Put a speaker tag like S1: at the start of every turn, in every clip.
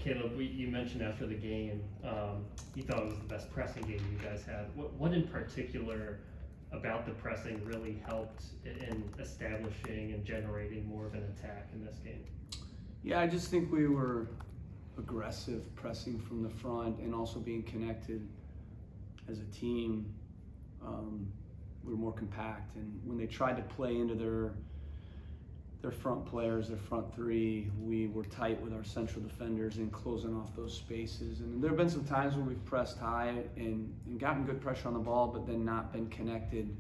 S1: Caleb, you mentioned after the game, you thought it was the best pressing game you guys had. What in particular about the pressing really helped in establishing and generating more of an attack in this game?
S2: Yeah, I just think we were aggressive pressing from the front and also being connected as a team. We were more compact, and when they tried to play into their front players, their front three, we were tight with our central defenders and closing off those spaces. And there have been some times where we've pressed high and gotten good pressure on the ball, but then not been connected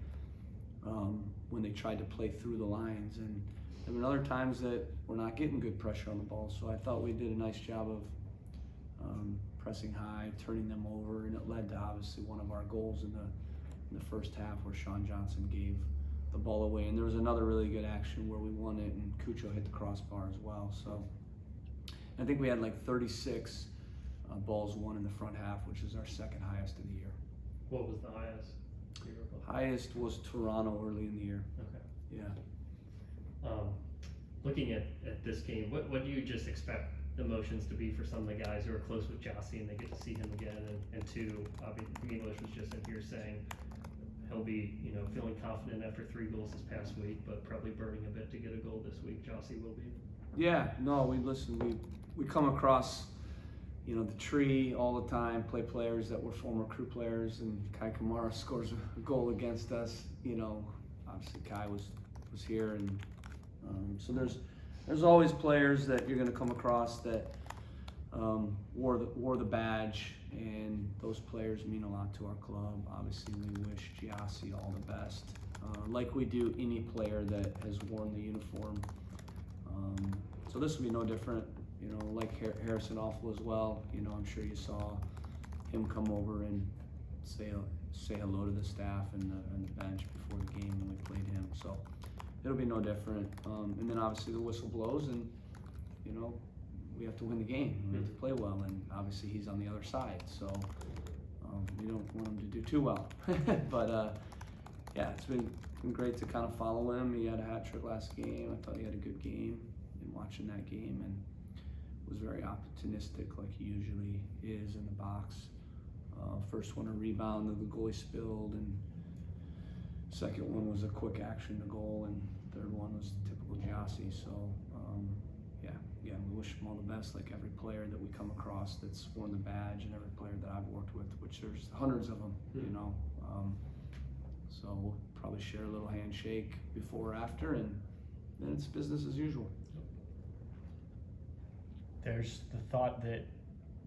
S2: when they tried to play through the lines. And there have been other times that we're not getting good pressure on the ball. So I thought we did a nice job of pressing high, turning them over, and it led to obviously one of our goals in the first half where Sean Johnson gave the ball away, and there was another really good action where we won it and Cucho hit the crossbar as well. So I think we had like 36 balls won in the front half, which is our second highest of the year.
S1: What was the highest?
S2: Highest was Toronto early in the year.
S1: Okay.
S2: Yeah.
S1: Looking at this game, what do you just expect the emotions to be for some of the guys who are close with Gyasi and they get to see him again? And two, English was just in here saying he'll be, feeling confident after 3 goals this past week, but probably burning a bit to get a goal this week. Gyasi will be.
S2: Yeah, no, we come across, the tree all the time, play players that were former Crew players, and Kai Kamara scores a goal against us. Obviously Kai was here, and so there's always players that you're going to come across that wore the badge, and those players mean a lot to our club. Obviously, we wish Gyasi all the best, like we do any player that has worn the uniform. So this will be no different. Like Harrison Awful as well. I'm sure you saw him come over and say hello to the staff and the bench before the game when we played him. So it'll be no different. And then obviously the whistle blows, and we have to win the game. We have to play well, and obviously he's on the other side, so we don't want him to do too well. But yeah, it's been great to kind of follow him. He had a hat trick last game. I thought he had a good game in watching that game, and was very opportunistic like he usually is in the box. First one a rebound that the goalie spilled, and second one was a quick action to goal, and third one was typical Gyasi. So yeah, we wish him all the best, like every player that we come across that's worn the badge, and every player that I've worked with, which there's hundreds of them, So we'll probably share a little handshake before or after, and then it's business as usual.
S3: There's the thought that,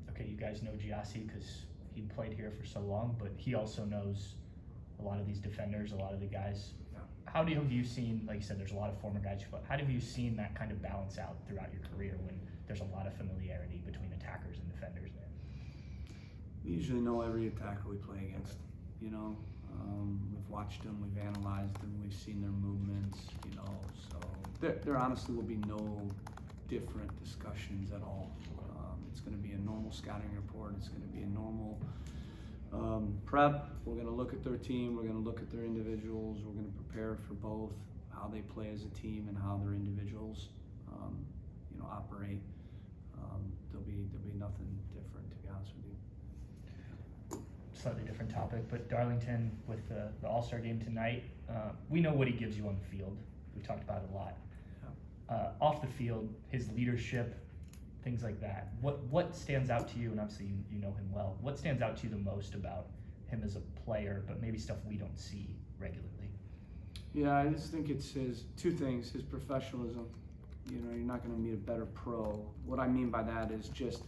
S3: okay, you guys know Gyasi because he played here for so long, but he also knows a lot of these defenders, a lot of the guys.
S2: Yeah.
S3: How have you seen, like you said, there's a lot of former guys, but how have you seen that kind of balance out throughout your career when there's a lot of familiarity between attackers and defenders there?
S2: We usually know every attacker we play against, we've watched them, we've analyzed them, we've seen their movements, so there honestly will be no different discussions at all. It's going to be a normal scouting report, it's going to be a normal prep. We're going to look at their team, we're going to look at their individuals, we're going to prepare for both how they play as a team and how their individuals operate. There'll be nothing different, to be honest with you.
S3: Slightly different topic, but Darlington with the All-Star game tonight, we know what he gives you on the field. We've talked about it a lot. Off the field, his leadership, things like that. What stands out to you, and obviously you know him well, what stands out to you the most about him as a player, but maybe stuff we don't see regularly?
S2: Yeah, I just think it's two things, his professionalism. You're not going to meet a better pro. What I mean by that is just,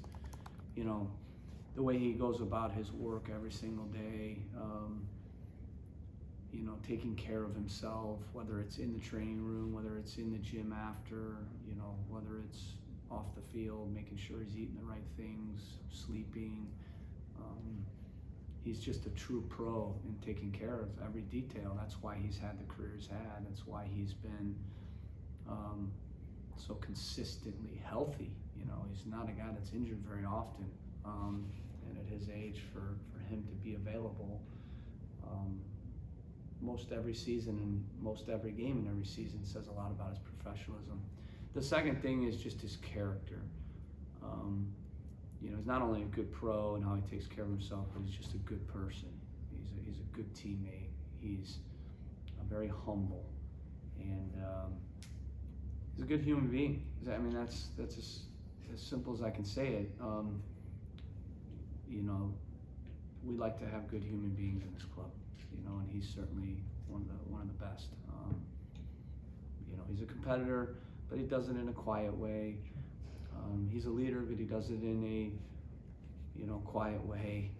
S2: the way he goes about his work every single day, taking care of himself, whether it's in the training room, whether it's in the gym after, whether it's off the field, making sure he's eating the right things, sleeping. He's just a true pro in taking care of every detail. That's why he's had the career he's had. That's why he's been so consistently healthy. He's not a guy that's injured very often. And at his age, for him to be available most every season and most every game in every season says a lot about his professionalism. The second thing is just his character. he's not only a good pro and how he takes care of himself, but he's just a good person. He's a good teammate. He's very humble, and he's a good human being. I mean, that's as simple as I can say it. We like to have good human beings in this club, and he's certainly one of the best. He's a competitor, but he does it in a quiet way. He's a leader, but he does it in a quiet way.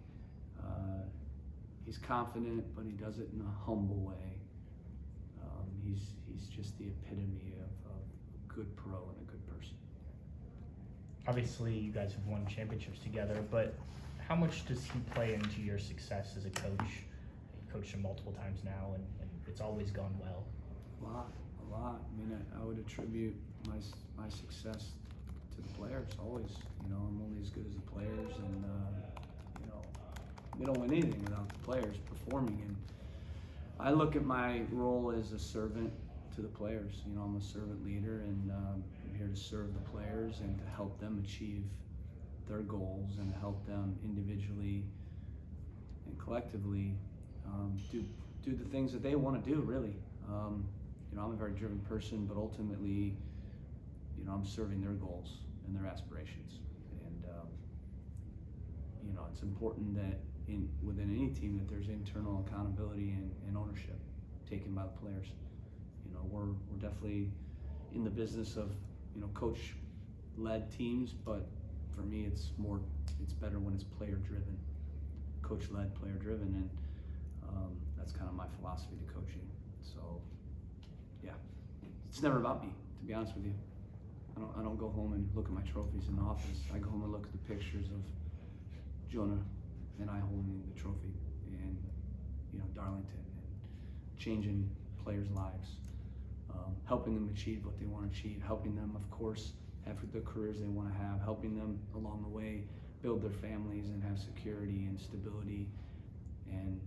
S2: He's confident, but he does it in a humble way. He's just the epitome of a good pro and a good person.
S3: Obviously, you guys have won championships together, but how much does he play into your success as a coach? You've coached him multiple times now, and it's always gone well.
S2: A lot. I mean, I would attribute my success to the players always. I'm only as good as the players, and we don't win anything without the players performing. And I look at my role as a servant to the players. I'm a servant leader, and I'm here to serve the players and to help them achieve their goals and to help them individually and collectively do the things that they want to do. Really, I'm a very driven person, but ultimately, I'm serving their goals and their aspirations. And it's important that within any team that there's internal accountability and ownership taken by the players. We're definitely in the business of coach-led teams, but for me it's better when it's player-driven, coach-led, player-driven, and that's kind of my philosophy to coaching. So yeah, it's never about me, to be honest with you. I don't go home and look at my trophies in the office. I go home and look at the pictures of Jonah and I holding the trophy, and Darlington, and changing players' lives, helping them achieve what they want to achieve, helping them, of course, have the careers they want to have, helping them along the way build their families and have security and stability, and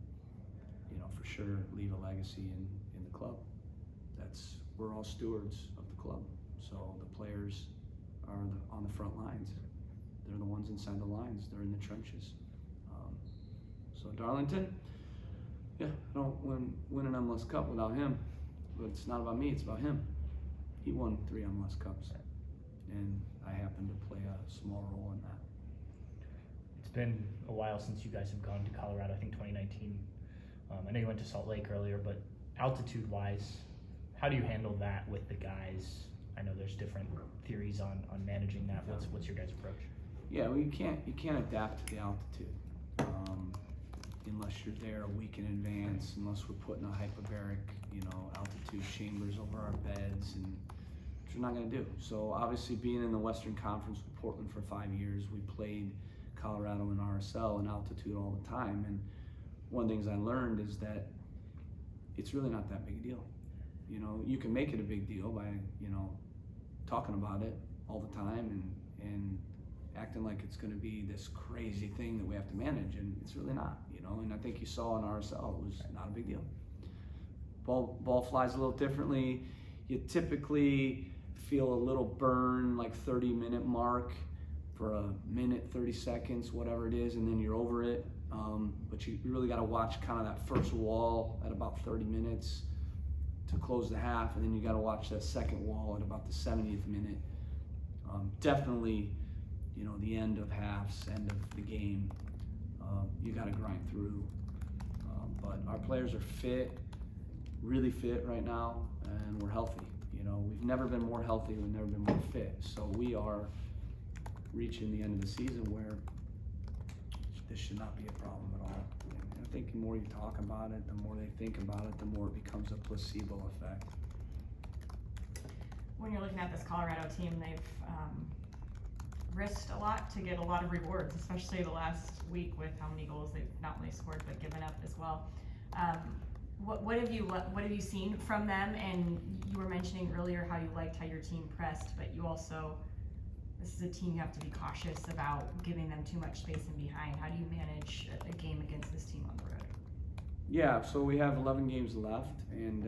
S2: for sure leave a legacy in the club. We're all stewards of the club. So the players are on the front lines. They're the ones inside the lines. They're in the trenches. So Darlington, yeah, I don't win an MLS Cup without him. But it's not about me, it's about him. He won 3 MLS Cups, and I happen to play a small role in that.
S3: It's been a while since you guys have gone to Colorado, I think 2019. I know you went to Salt Lake earlier, but altitude-wise, how do you handle that with the guys? I know there's different theories on managing that. What's your guys' approach?
S2: Yeah, well, you can't adapt to the altitude unless you're there a week in advance, unless we're putting a hyperbaric, altitude chambers over our beds, and which we're not going to do. So obviously, being in the Western Conference with Portland for 5 years, we played Colorado and RSL in altitude all the time. And one of the things I learned is that it's really not that big a deal. You can make it a big deal by talking about it all the time and acting like it's going to be this crazy thing that we have to manage, and it's really not. And I think you saw in RSL it was not a big deal. Ball flies a little differently. You typically feel a little burn, like 30-minute mark for a minute, 30 seconds, whatever it is, and then you're over it. But you really got to watch kind of that first wall at about 30 minutes to close the half, and then you got to watch that second wall at about the 70th minute. Definitely, the end of halves, end of the game, you got to grind through. But our players are fit, really fit right now, and we're healthy. We've never been more healthy, we've never been more fit. So we are reaching the end of the season where this should not be a problem at all. And I think the more you talk about it, the more they think about it, the more it becomes a placebo effect.
S4: When you're looking at this Colorado team, they've risked a lot to get a lot of rewards, especially the last week with how many goals they've not only scored but given up as well. What have you seen from them? And you were mentioning earlier how you liked how your team pressed, but you also, this is a team you have to be cautious about giving them too much space in behind. How do you manage a game against this team on the road?
S2: Yeah, so we have 11 games left, and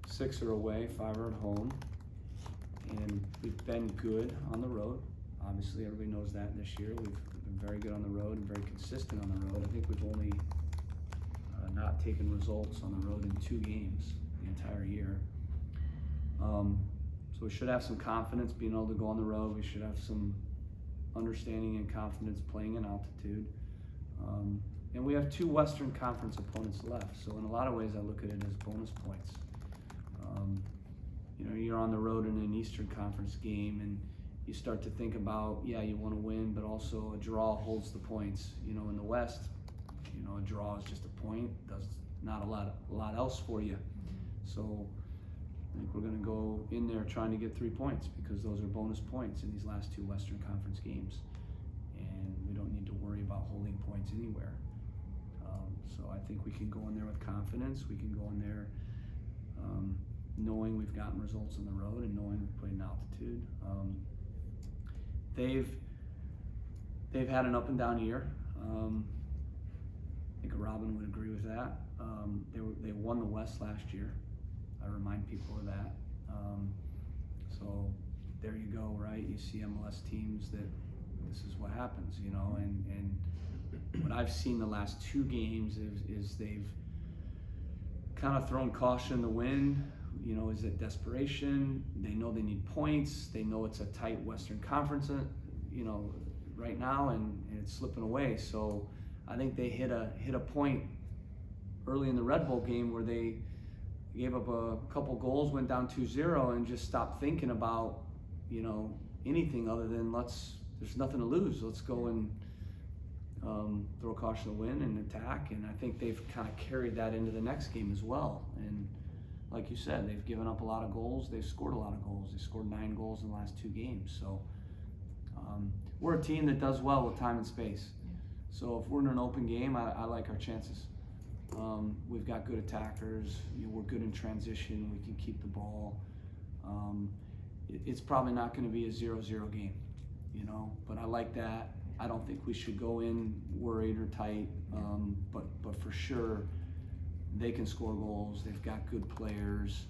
S2: 6 are away, 5 are at home. And we've been good on the road. Obviously, everybody knows that this year. We've been very good on the road and very consistent on the road. I think we've only not taken results on the road in 2 games the entire year. So we should have some confidence being able to go on the road. We should have some understanding and confidence playing in altitude. And we have 2 Western Conference opponents left. So in a lot of ways, I look at it as bonus points. You know, you're on the road in an Eastern Conference game, and you start to think about, yeah, you want to win, but also a draw holds the points. You know, in the West, you know, a draw is just a point, does not a lot else for you. So I think we're going to go in there trying to get 3 points, because those are bonus points in these last 2 Western Conference games, and we don't need to worry about holding points anywhere. So I think we can go in there with confidence. We can go in there knowing we've gotten results on the road and knowing we've played in altitude. They've had an up and down year. I think Robin would agree with that. They won the West last year. I remind people of that. So there you go, right? You see MLS teams that this is what happens, you know, and what I've seen the last 2 games is they've kind of thrown caution in the wind. You know, is it desperation? They know they need points. They know it's a tight Western Conference, you know, right now, and it's slipping away. So I think they hit a point early in the Red Bull game where they gave up a couple goals, went down 2-0, and just stopped thinking about, you know, anything other than there's nothing to lose. Let's go and throw caution to the wind and attack. And I think they've kind of carried that into the next game as well. And like you said, they've given up a lot of goals. They've scored a lot of goals. They scored 9 goals in the last 2 games. So we're a team that does well with time and space. So if we're in an open game, I like our chances. We've got good attackers. You know, we're good in transition. We can keep the ball. It's probably not going to be a 0-0 game, you know, but I like that. I don't think we should go in worried or tight, but for sure they can score goals. They've got good players.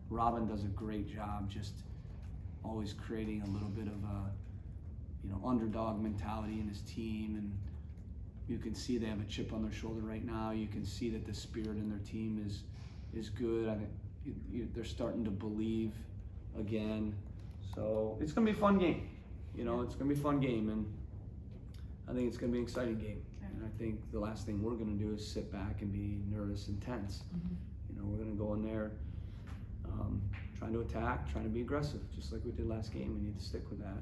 S2: Robin does a great job just always creating a little bit of a, you know, underdog mentality in his team, and you can see they have a chip on their shoulder right now. You can see that the spirit in their team is good. I think they're starting to believe again. So it's going to be a fun game. You know, it's going to be a fun game, and I think it's going to be an exciting game. And I think the last thing we're going to do is sit back and be nervous and tense. You know, we're going to go in there trying to attack, trying to be aggressive, just like we did last game. We need to stick with that.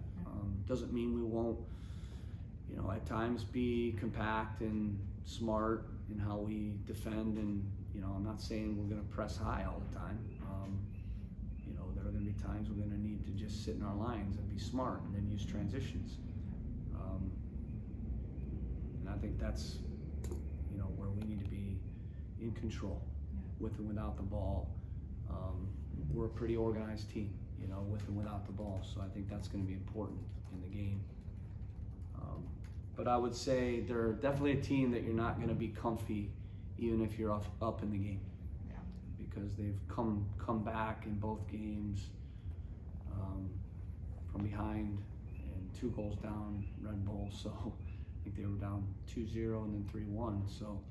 S2: Doesn't mean we won't, you know, at times be compact and smart in how we defend. And, you know, I'm not saying we're going to press high all the time. You know, there are going to be times we're going to need to just sit in our lines and be smart and then use transitions. And I think that's, you know, where we need to be in control with and without the ball. We're a pretty organized team, you know, with and without the ball. So I think that's going to be important in the game. But I would say they're definitely a team that you're not going to be comfy even if you're up in the game. Because they've come back in both games from behind and 2 goals down Red Bull. So I think they were down 2-0 and then 3-1. So,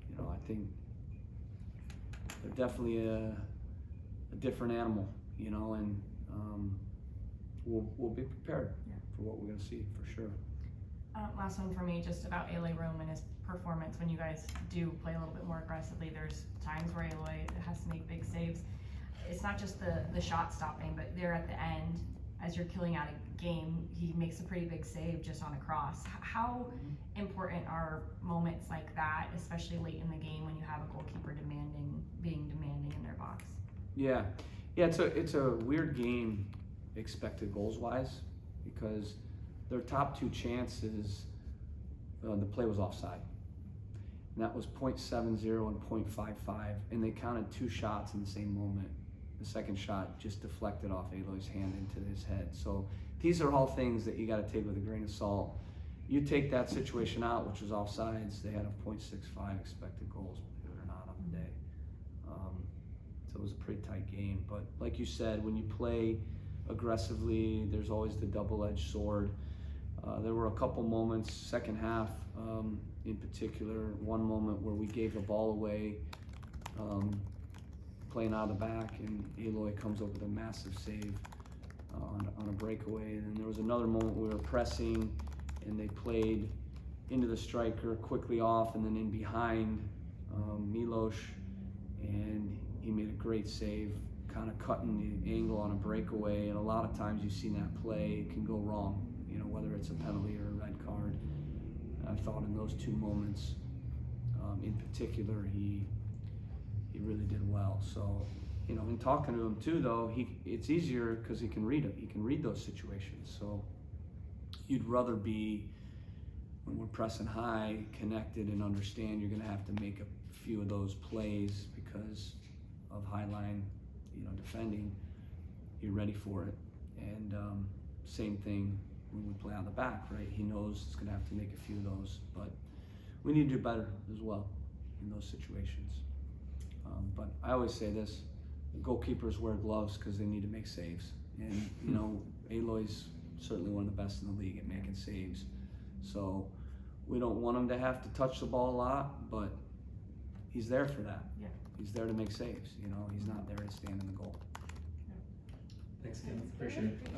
S2: you know, I think they're definitely a different animal, you know, and we'll be prepared for what we're going to see for sure.
S4: Last one for me, just about Eloy Room and his performance. When you guys do play a little bit more aggressively, there's times where Eloy has to make big saves. It's not just the shot stopping, but there at the end, as you're killing out a game, he makes a pretty big save just on a cross. How important are moments like that, especially late in the game when you have a goalkeeper being demanding in their box?
S2: Yeah, it's a weird game expected goals wise, because their top 2 chances, the play was offside. And that was .70 and .55, and they counted 2 shots in the same moment. The second shot just deflected off Eloy's hand into his head. So these are all things that you got to take with a grain of salt. You take that situation out, which was offsides, they had a .65 expected goals, believe it or not, on the day. So it was a pretty tight game. But like you said, when you play aggressively. There's always the double-edged sword. There were a couple moments, second half in particular, one moment where we gave the ball away, playing out of the back, and Aloy comes up with a massive save on a breakaway. And then there was another moment we were pressing, and they played into the striker, quickly off, and then in behind Milos, and he made a great save, kind of cutting the angle on a breakaway. And a lot of times you've seen that play, it can go wrong, you know, whether it's a penalty or a red card. And I thought in those two moments, in particular, he really did well. So, you know, in talking to him too, though, it's easier because he can read it. He can read those situations. So you'd rather be, when we're pressing high, connected and understand you're going to have to make a few of those plays because of high line, you know, defending. You're ready for it. And same thing when we play on the back, right? He knows he's going to have to make a few of those, but we need to do better as well in those situations. But I always say this: goalkeepers wear gloves because they need to make saves, and you know, Aloy's certainly one of the best in the league at making saves. So we don't want him to have to touch the ball a lot, but he's there for that.
S4: Yeah.
S2: He's there to make saves. You know, he's not there to stand in the goal.
S1: Thanks, Kim. Appreciate it.